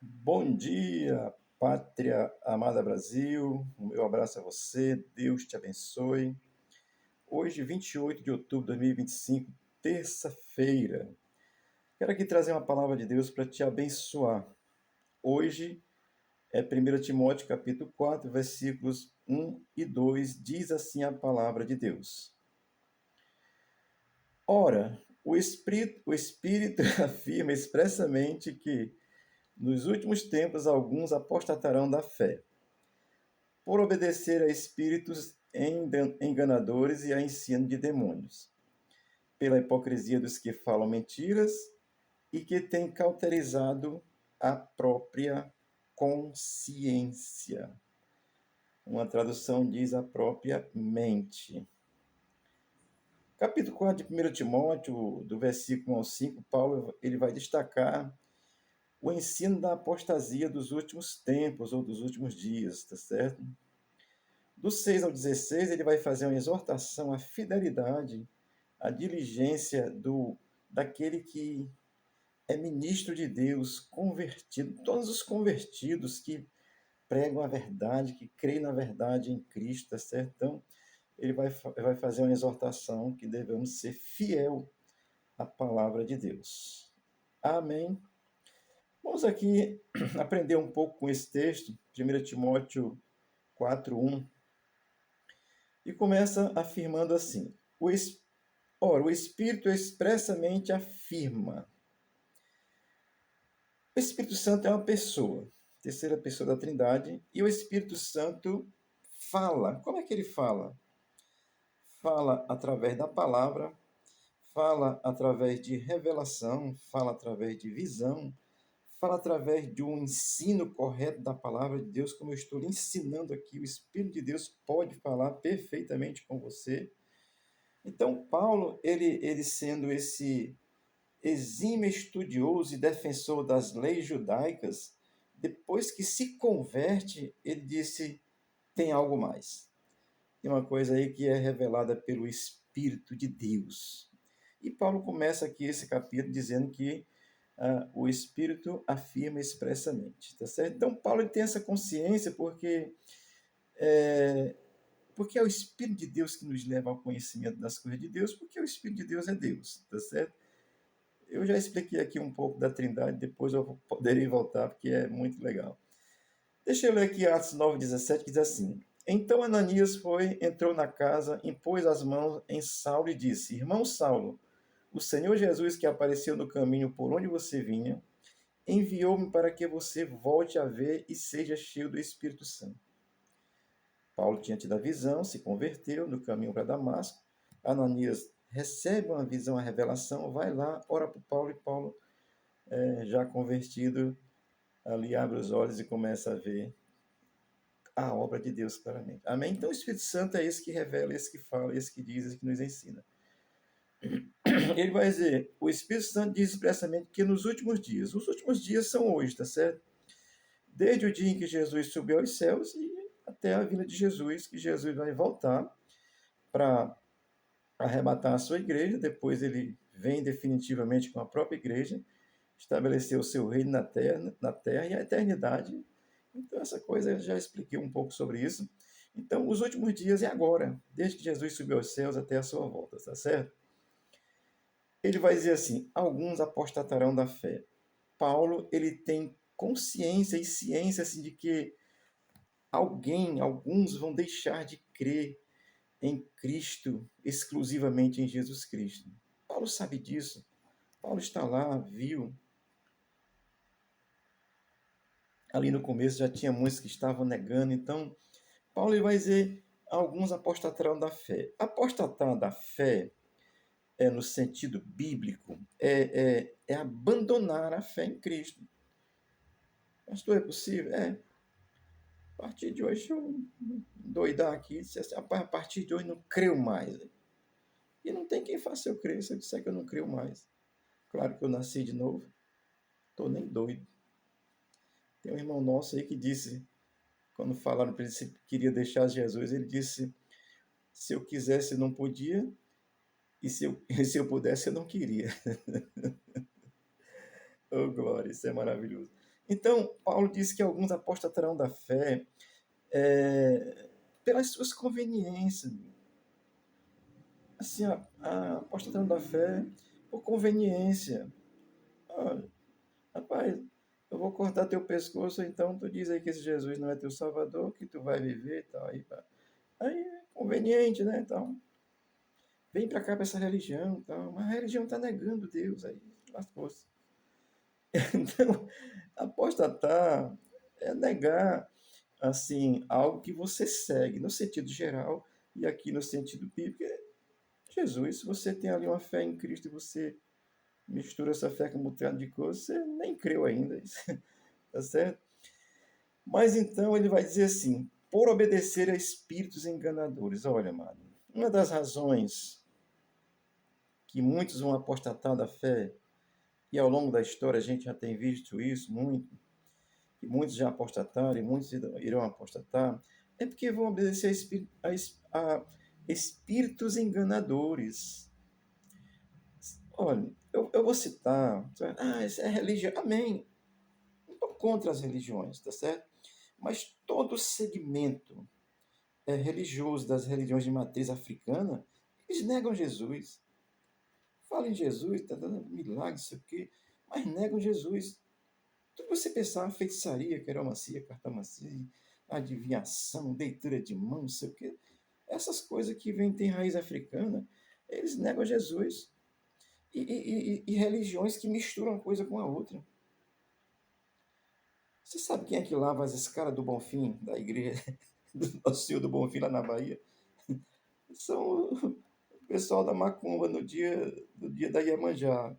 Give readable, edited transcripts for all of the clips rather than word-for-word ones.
Bom dia, pátria amada Brasil. O meu abraço a você. Deus te abençoe. Hoje, 28 de outubro de 2025, terça-feira. Quero aqui trazer uma palavra de Deus para te abençoar. Hoje é 1 Timóteo capítulo 4, versículos 1 e 2. Diz assim a palavra de Deus. Ora, o Espírito afirma expressamente que nos últimos tempos alguns apostatarão da fé por obedecer a espíritos enganadores e a ensino de demônios, pela hipocrisia dos que falam mentiras e que têm cauterizado a própria consciência. Uma tradução diz a própria mente. Capítulo 4 de 1 Timóteo, do versículo 1 ao 5, Paulo ele vai destacar o ensino da apostasia dos últimos tempos ou dos últimos dias, tá certo? Do 6 ao 16, ele vai fazer uma exortação à fidelidade, à diligência daquele que é ministro de Deus, convertido, todos os convertidos que pregam a verdade, que creem na verdade em Cristo, tá certo? Então, ele vai fazer uma exortação que devemos ser fiel à palavra de Deus. Amém. Vamos aqui aprender um pouco com esse texto, 1 Timóteo 4:1. E começa afirmando assim: Ora, o Espírito expressamente afirma. O Espírito Santo é uma pessoa, terceira pessoa da Trindade, e o Espírito Santo fala. Como é que ele fala? Fala através da palavra, fala através de revelação, fala através de visão, fala através de um ensino correto da palavra de Deus, como eu estou lhe ensinando aqui. O Espírito de Deus pode falar perfeitamente com você. Então, Paulo, ele sendo esse exímio estudioso e defensor das leis judaicas, depois que se converte, ele disse: tem algo mais. Tem uma coisa aí que é revelada pelo Espírito de Deus. E Paulo começa aqui esse capítulo dizendo que o Espírito afirma expressamente, tá certo? Então, Paulo ele tem essa consciência porque é o Espírito de Deus que nos leva ao conhecimento das coisas de Deus, porque o Espírito de Deus é Deus, tá certo? Eu já expliquei aqui um pouco da Trindade, depois eu poderei voltar, porque é muito legal. Deixa eu ler aqui Atos 9:17, que diz assim: Então Ananias entrou na casa, impôs as mãos em Saulo e disse: Irmão Saulo, o Senhor Jesus que apareceu no caminho por onde você vinha, enviou-me para que você volte a ver e seja cheio do Espírito Santo. Paulo tinha tido a visão, se converteu no caminho para Damasco. Ananias recebe uma visão, uma revelação, vai lá, ora para Paulo e Paulo, já convertido, ali abre os olhos e começa a ver a obra de Deus claramente. Amém? Então o Espírito Santo é esse que revela, esse que fala, esse que diz, esse que nos ensina. Ele vai dizer, o Espírito Santo diz expressamente que nos últimos dias, os últimos dias são hoje, tá certo? Desde o dia em que Jesus subiu aos céus e até a vinda de Jesus, que Jesus vai voltar para arrebatar a sua igreja, depois ele vem definitivamente com a própria igreja, estabelecer o seu reino na terra e a eternidade. Então, essa coisa eu já expliquei um pouco sobre isso. Então, os últimos dias é agora, desde que Jesus subiu aos céus até a sua volta, tá certo? Ele vai dizer assim: alguns apostatarão da fé. Paulo, ele tem consciência e ciência assim, de que alguns vão deixar de crer em Cristo, exclusivamente em Jesus Cristo. Paulo sabe disso. Paulo está lá, viu. Ali no começo já tinha muitos que estavam negando. Então, Paulo ele vai dizer: alguns apostatarão da fé. Apostatar da fé, no sentido bíblico, é abandonar a fé em Cristo. Pastor, é possível? A partir de hoje eu doidar aqui, disse assim, a partir de hoje não creio mais. E não tem quem faça eu crer se eu disser que eu não creio mais. Claro que eu nasci de novo, estou nem doido. Tem um irmão nosso aí que disse, quando falaram para ele se queria deixar Jesus, ele disse: se eu quisesse, não podia, e se eu pudesse, eu não queria. Oh, glória, isso é maravilhoso. Então, Paulo diz que alguns apostatarão da fé é, pelas suas conveniências. Assim, apostatarão da fé por conveniência. Ah, rapaz, eu vou cortar teu pescoço, então tu diz aí que esse Jesus não é teu salvador, que tu vai viver e tal. Aí é conveniente, né? Então, vem para cá para essa religião e tal. Mas a religião está negando Deus aí, lascou-se. Então, apostatar é negar, assim, algo que você segue, no sentido geral, e aqui no sentido bíblico, é Jesus. Se você tem ali uma fé em Cristo e você mistura essa fé com um bocado de coisa, você nem creu ainda, tá certo? Mas então ele vai dizer assim, por obedecer a espíritos enganadores. Olha, amado, uma das razões que muitos vão apostatar da fé, e ao longo da história a gente já tem visto isso muito, que muitos já apostataram e muitos irão apostatar, é porque vão obedecer a espíritos enganadores. Olha, eu vou citar, isso é religião, amém, não estou contra as religiões, tá certo? Mas todo segmento religioso das religiões de matriz africana, eles negam Jesus. Falam em Jesus, está dando milagre, isso aqui, mas negam Jesus. Tudo que você pensar, feitiçaria, queromancia, cartomancia, adivinhação, leitura de mão, não sei o quê, essas coisas que vêm, tem raiz africana, eles negam Jesus. E religiões que misturam uma coisa com a outra. Você sabe quem é que lava as escadas do Bonfim, da igreja do Nosso Senhor do Bonfim, lá na Bahia? São o pessoal da Macumba no dia da Iemanjá.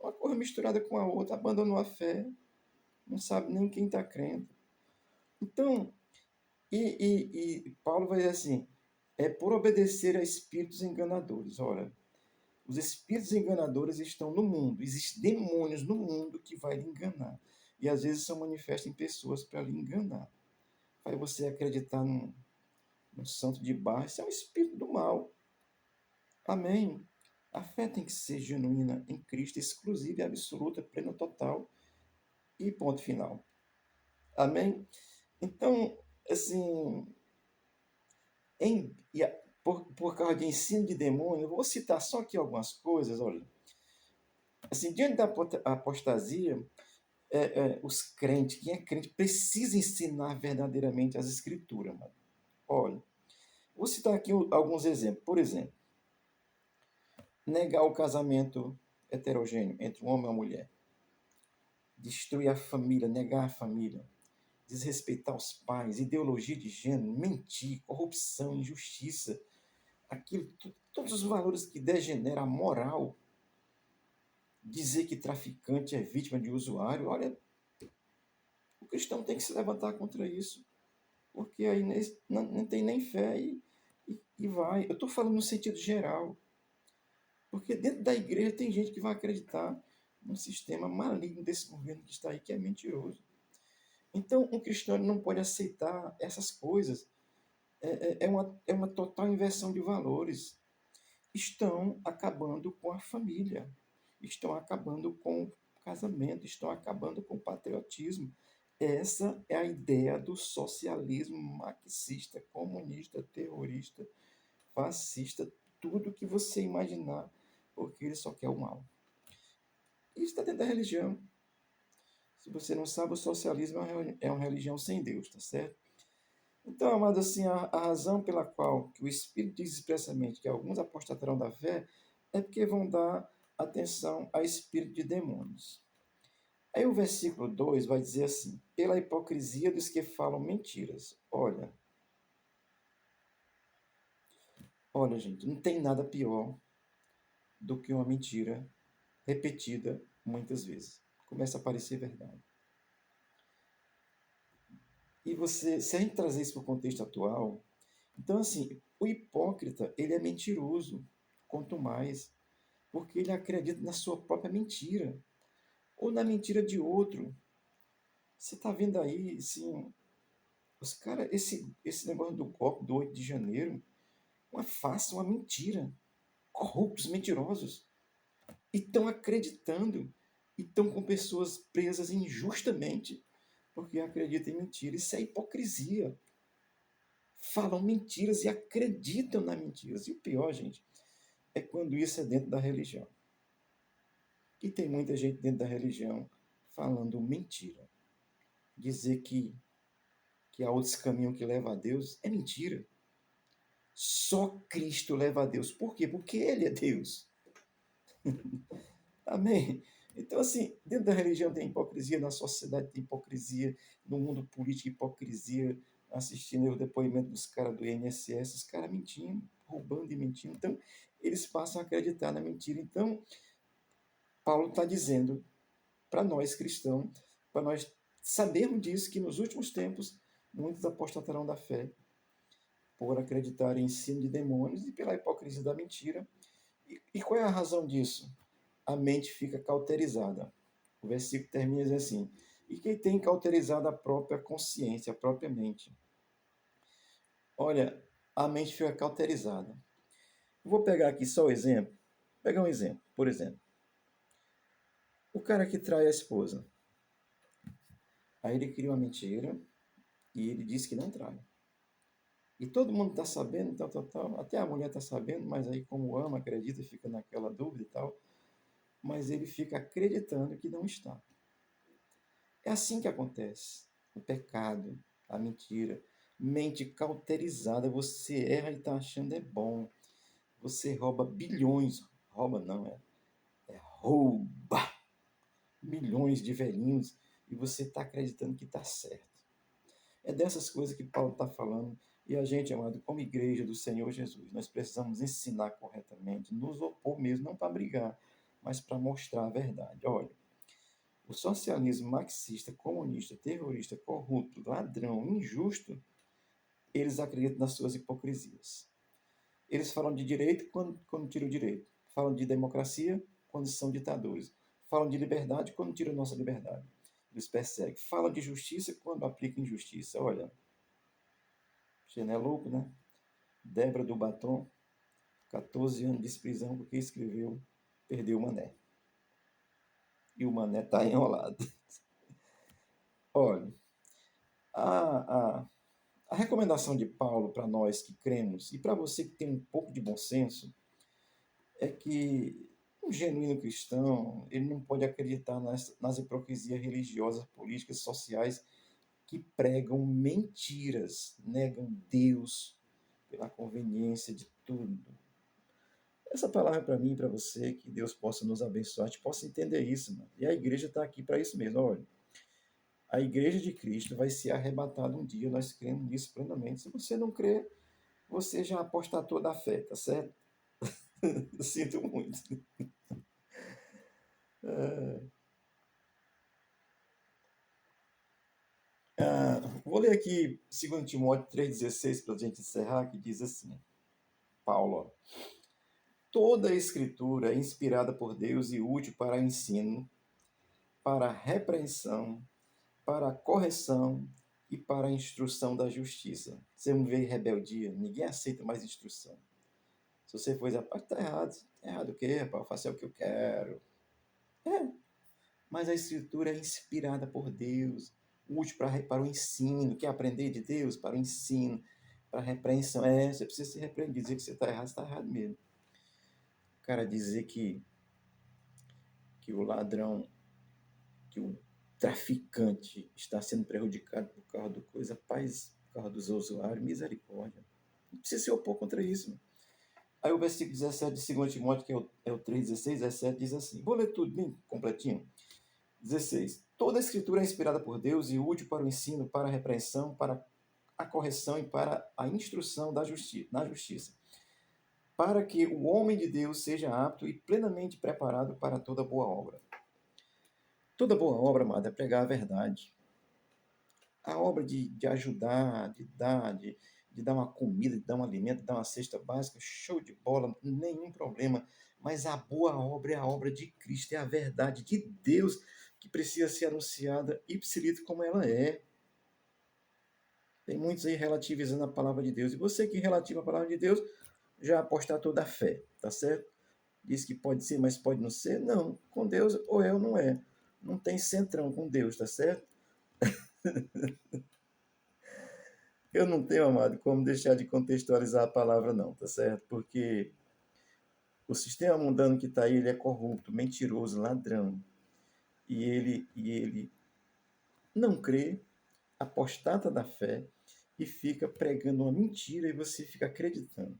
Uma coisa misturada com a outra, abandonou a fé, não sabe nem quem está crendo. Então, e Paulo vai dizer assim, é por obedecer a espíritos enganadores. Ora, os espíritos enganadores estão no mundo, existem demônios no mundo que vai lhe enganar. E às vezes são manifestos em pessoas para lhe enganar. Vai você acreditar num santo de barro, isso é um espírito do mal. Amém. A fé tem que ser genuína em Cristo, exclusiva e absoluta, plena, total e ponto final. Amém? Então, assim, por causa de ensino de demônio, eu vou citar só aqui algumas coisas, olha. Assim, diante da apostasia, os crentes, quem é crente, precisa ensinar verdadeiramente as escrituras, mano. Olha, vou citar aqui alguns exemplos. Por exemplo, negar o casamento heterogêneo entre um homem e uma mulher. Destruir a família, negar a família. Desrespeitar os pais, ideologia de gênero, mentir, corrupção, injustiça. Aquilo, todos os valores que degeneram a moral. Dizer que traficante é vítima de usuário. Olha, o cristão tem que se levantar contra isso. Porque aí não tem nem fé e vai. Eu estou falando no sentido geral. Porque dentro da igreja tem gente que vai acreditar num sistema maligno desse governo que está aí, que é mentiroso. Então, um cristão não pode aceitar essas coisas. É uma total inversão de valores. Estão acabando com a família, estão acabando com o casamento, estão acabando com o patriotismo. Essa é a ideia do socialismo marxista, comunista, terrorista, fascista, tudo que você imaginar, porque ele só quer o mal. Isso está dentro da religião. Se você não sabe, o socialismo é uma religião sem Deus, tá certo? Então, amado, assim, a razão pela qual que o Espírito diz expressamente que alguns apostatarão da fé é porque vão dar atenção a espírito de demônios. Aí o versículo 2 vai dizer assim, pela hipocrisia dos que falam mentiras. Olha, gente, não tem nada pior do que uma mentira repetida muitas vezes. Começa a parecer verdade. E se a gente trazer isso para o contexto atual, então assim, o hipócrita, ele é mentiroso, quanto mais, porque ele acredita na sua própria mentira, ou na mentira de outro. Você está vendo aí, assim, os caras, esse negócio do golpe do 8 de janeiro, uma farsa, uma mentira. Corruptos, mentirosos. E estão acreditando, e estão com pessoas presas injustamente, porque acreditam em mentira. Isso é hipocrisia. Falam mentiras e acreditam nas mentiras. E o pior, gente, é quando isso é dentro da religião. E tem muita gente dentro da religião falando mentira. Dizer que há outros caminhos que levam a Deus é mentira. Só Cristo leva a Deus. Por quê? Porque Ele é Deus. Amém? Então, assim, dentro da religião tem hipocrisia, na sociedade tem hipocrisia, no mundo político, hipocrisia, assistindo o depoimento dos caras do INSS, os caras mentindo, roubando e mentindo. Então, eles passam a acreditar na mentira. Então, Paulo está dizendo para nós cristãos, para nós sabermos disso, que nos últimos tempos muitos apostatarão da fé por acreditar em ensino de demônios e pela hipocrisia da mentira. E qual é a razão disso? A mente fica cauterizada. O versículo termina dizendo assim: e quem tem cauterizado a própria consciência, a própria mente? Olha, a mente fica cauterizada. Vou pegar aqui só o exemplo. Pegar um exemplo, por exemplo. O cara que trai a esposa. Aí ele cria uma mentira e ele diz que não trai. E todo mundo está sabendo, tal, tal, tal. Até a mulher está sabendo, mas aí como ama, acredita, fica naquela dúvida e tal. Mas ele fica acreditando que não está. É assim que acontece. O pecado, a mentira. Mente cauterizada, você erra e está achando é bom. Você rouba bilhões. Rouba não, é rouba milhões de velhinhos e você está acreditando que está certo. É dessas coisas que Paulo está falando. E a gente, amado, como igreja do Senhor Jesus, nós precisamos ensinar corretamente, nos opor mesmo, não para brigar, mas para mostrar a verdade. Olha, o socialismo marxista, comunista, terrorista, corrupto, ladrão, injusto, eles acreditam nas suas hipocrisias. Eles falam de direito quando tiram o direito. Falam de democracia quando são ditadores. Falam de liberdade quando tiram nossa liberdade. Eles perseguem. Falam de justiça quando aplicam injustiça. Olha, você não é louco, né? Débora do Batom, 14 anos de prisão porque escreveu Perdeu o Mané. E o Mané está enrolado. Olha, a, a recomendação de Paulo para nós que cremos e para você que tem um pouco de bom senso é que um genuíno cristão ele não pode acreditar nas hipocrisias religiosas, políticas, sociais que pregam mentiras, negam Deus pela conveniência de tudo. Essa palavra é para mim e para você, que Deus possa nos abençoar, a gente possa entender isso, mano. E a igreja está aqui para isso mesmo. Olha, a igreja de Cristo vai ser arrebatada um dia, nós cremos nisso plenamente. Se você não crê, você já apostatou da fé, tá certo? Sinto muito. Vou ler aqui 2 Timóteo 3,16 para a gente encerrar, que diz assim, Paulo, ó, toda a escritura é inspirada por Deus e útil para ensino, para repreensão, para correção e para a instrução da justiça. Você não vê rebeldia, ninguém aceita mais instrução. Se você for dizer, rapaz, tá errado. Errado o quê, rapaz? Eu faço o que eu quero. É, mas a escritura é inspirada por Deus, útil para o ensino. Quer aprender de Deus? Para o ensino, para a repreensão. Você precisa se repreender, dizer que você está errado mesmo. O cara dizer que o ladrão, que o traficante está sendo prejudicado por causa do coisa, paz, por causa dos usuários, misericórdia. Não precisa se opor contra isso. Mano. Aí o versículo 17 de 2 Timóteo, que é o 3, 16, 17, diz assim, vou ler tudo bem completinho. 16. Toda a escritura é inspirada por Deus e útil para o ensino, para a repreensão, para a correção e para a instrução na justiça, para que o homem de Deus seja apto e plenamente preparado para toda boa obra. Toda boa obra, amada, é pregar a verdade. A obra de ajudar, de dar uma comida, de dar um alimento, de dar uma cesta básica, show de bola, nenhum problema. Mas a boa obra é a obra de Cristo, é a verdade de Deus que precisa ser anunciada ipsilito como ela é. Tem muitos aí relativizando a palavra de Deus. E você que relativa a palavra de Deus, já apostatou da fé, tá certo? Diz que pode ser, mas pode não ser. Não, com Deus ou não é. Não tem centrão com Deus, tá certo? Eu não tenho, amado, como deixar de contextualizar a palavra, não, tá certo? Porque o sistema mundano que está aí, ele é corrupto, mentiroso, ladrão. E ele não crê, apostata da fé e fica pregando uma mentira e você fica acreditando.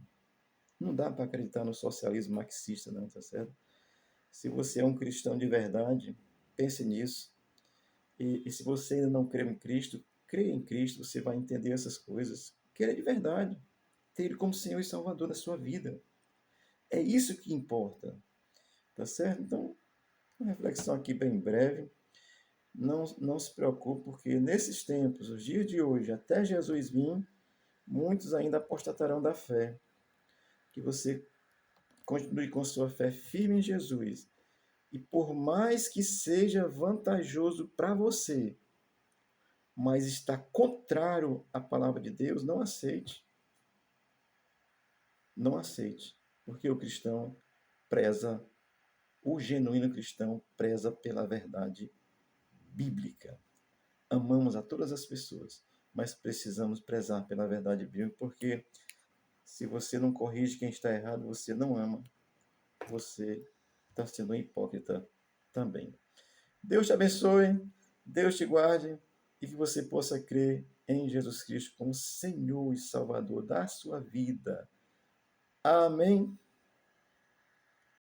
Não dá para acreditar no socialismo marxista, não, tá certo? Se você é um cristão de verdade, pense nisso. E se você ainda não crê em Cristo, crê em Cristo, você vai entender essas coisas. Queira de verdade. Ter Ele como Senhor e Salvador da sua vida. É isso que importa. Tá certo? Então, uma reflexão aqui bem breve. Não se preocupe, porque nesses tempos, os dias de hoje, até Jesus vir, muitos ainda apostatarão da fé. Que você continue com sua fé firme em Jesus. E por mais que seja vantajoso para você, mas está contrário à palavra de Deus, não aceite. Não aceite. Porque o cristão preza, o genuíno cristão preza pela verdade bíblica. Amamos a todas as pessoas, mas precisamos prezar pela verdade bíblica, porque se você não corrige quem está errado, você não ama. Você está sendo um hipócrita também. Deus te abençoe, Deus te guarde e que você possa crer em Jesus Cristo como Senhor e Salvador da sua vida. Amém.